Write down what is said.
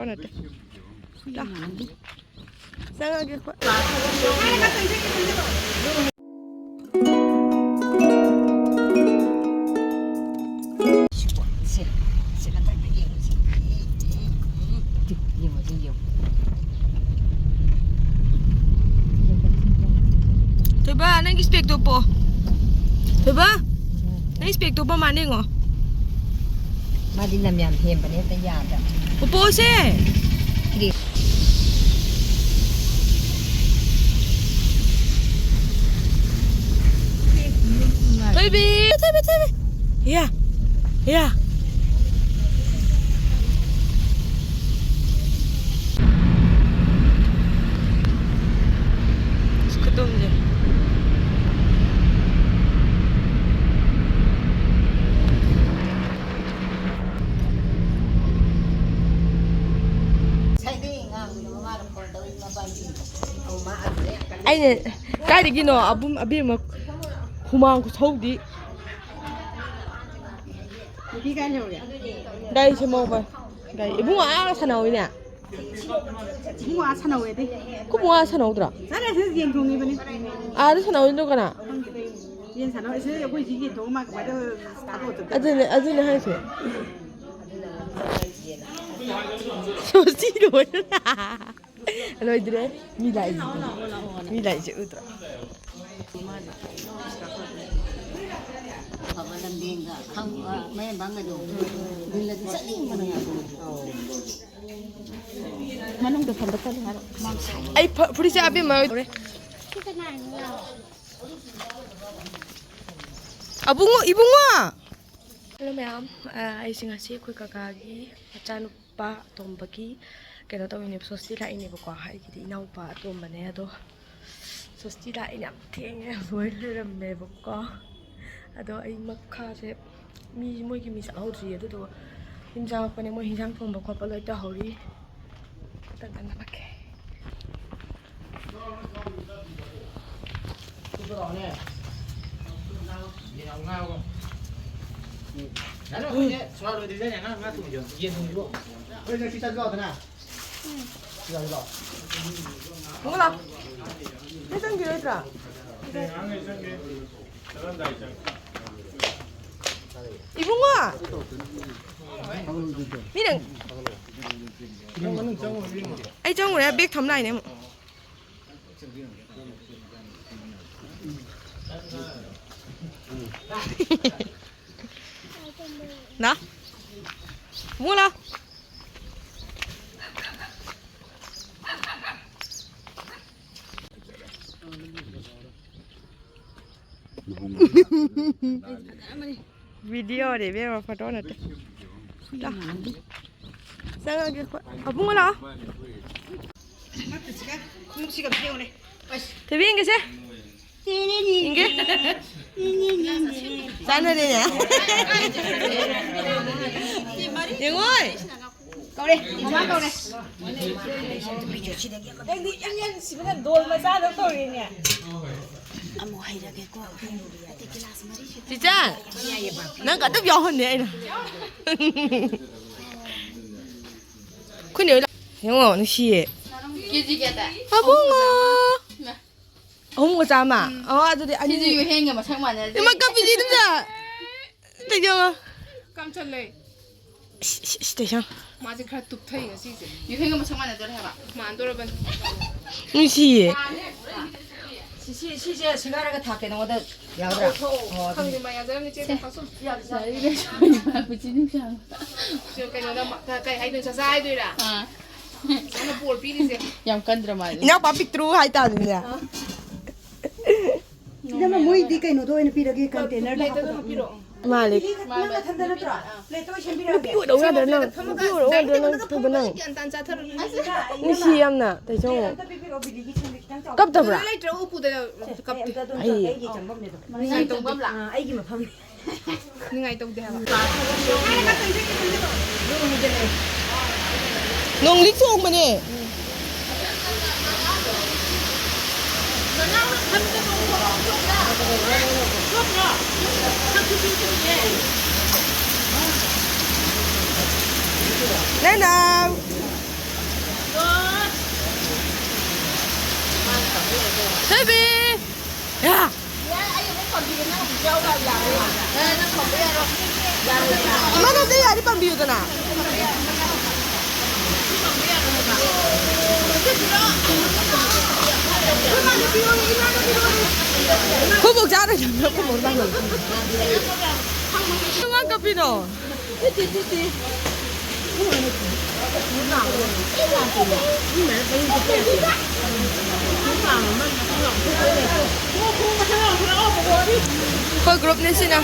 Ponete. Da. Sana que Thôi ba, nang expect to po. Thôi ba? Nang expect to pa maning oh. Madinam yan hem panet na yata. Upo se. Baby, baby. Yeah. Yeah. Skutum je. Anh cái gì nó abum mà humang của thâu đi đây xem mông vậy đây bún à sao nào nè bún à sao nào vậy đi có bún à sao nào đó sao lại thế gì không vậy à đó sao nào đâu cả nè yên sao nào thế có gì gì thôi mà cái đó à đây hay thế số gì rồi rồi đấy mi lại chứ đó Mấy băng cái đồ, đi là rất nhiều mà này. Mana udah sampai kan har. Ai polisi abi mau. Abungo ibungo. Hello ma'am. Ai singasi ko kakagi. Achanu pa tombagi. Kaya to ini sosti la ini ko hai kiti inau pa tombane ado. Sosti la ini am theng voi ram me ko. Ado ai makha se mi moi ki mi sa au ri ado do. Hinjang pa ne moi hinjang thomba ko pa loi ta hori. Tanda na pake. 뭐라? 해장 기회다. 이봉아. 미는. Ai trong rồi biết thầm này nè. Đó. Mua đâu? Video để biết vào photo này. Đó. Sao cái mua đâu? 대비인 게세? 인게? 싸늘이냐? 영호이! 꺼래! 엄마 꺼래! 양년 집에 놀마 싸는 소리냐? 진짜? 난 가도 병원이야. 근데 영호, 너 시에. 아봉아. 어머 잠아. 아들이 아니. Chị 유행 mà sang mà này. 이만 깜삐지 든자. 대경아. 깜짝래. 대경. 마지 칼 뚝타이가 시지. 유행 mà sang mà này tôi 해봐. 만 돌아봐. 시. 시시에 시가라가 다 깨는 거다. 야들아. 강림아 야자람이 쟤 가서. 야 이래 좀 부지는 줄 알아. 저 cái cái hay đừng xa sai thôi đã. Nó buồn pi đi gì. Yam cân mà. 냥 빠삐트루 하이타는데. 이제 뭐 뭐이 디가 이노 도에는 비르게 컨테이너 Lấy tới nó piro. 말리. 나가 탄다는 줄 알아. 레토 셴비라게. 피고 너가 되는. 피고 너가 되는 그거는. Ăn tan cha thơ. 니 시암나. 대경. 깝다브라. Lấy trâu phụ đây là cặp. 아이 잠범네도. Ngày tông bấm lại. 아이기 뭐 팜. Ngày tông thế hả? 농 릭송 뭐니? Nè nào 비우잖아. 호복 자르려면 호복 못 하는 거. 형아 카피노. Coi group này xin nào.